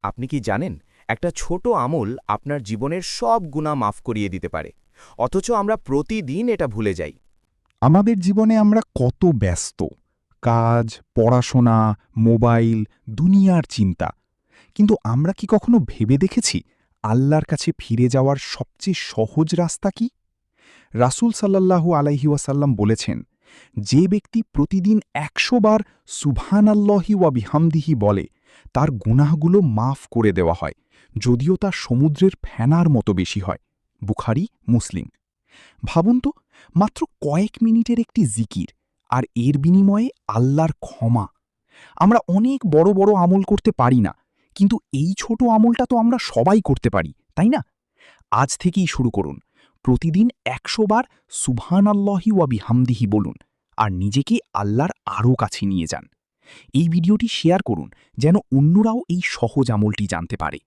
আপনি কি জানেন একটা ছোট আমল আপনার জীবনের সব গুনাহ মাফ করিয়ে দিতে পারে, অথচ আমরা প্রতিদিন এটা ভুলে যাই। আমাদের জীবনে আমরা কত ব্যস্ত, কাজ, পড়াশোনা, মোবাইল, দুনিয়ার চিন্তা। কিন্তু আমরা কি কখনো ভেবে দেখেছি আল্লাহর কাছে ফিরে যাওয়ার সবচেয়ে সহজ রাস্তা কি? রাসূল সাল্লাল্লাহু আলাইহি ওয়াসাল্লাম বলেছেন, যে ব্যক্তি প্রতিদিন ১০০ বার সুবহানাল্লাহি ওয়া বিহামদিহি বলে, তার গুনাহগুলো মাফ করে দেওয়া হয়, যদিও তা সমুদ্রের ফেনার মতো বেশি হয়। বুখারী, মুসলিম। ভাবুন তো, মাত্র কয়েক মিনিটের একটি জিকির, আর এর বিনিময়ে আল্লাহর ক্ষমা। আমরা অনেক বড় বড় আমল করতে পারি না, কিন্তু এই ছোট আমলটা তো আমরা সবাই করতে পারি, তাই না? আজ থেকেই শুরু করুন। প্রতিদিন ১০০ বার সুবহানাল্লাহি ওয়া বিহামদিহি বলুন, আর নিজেকে আল্লাহর আরও কাছে নিয়ে যান। এই ভিডিওটি শেয়ার করুন, যেন অন্যরাও এই সহজ আমলটি জানতে পারে।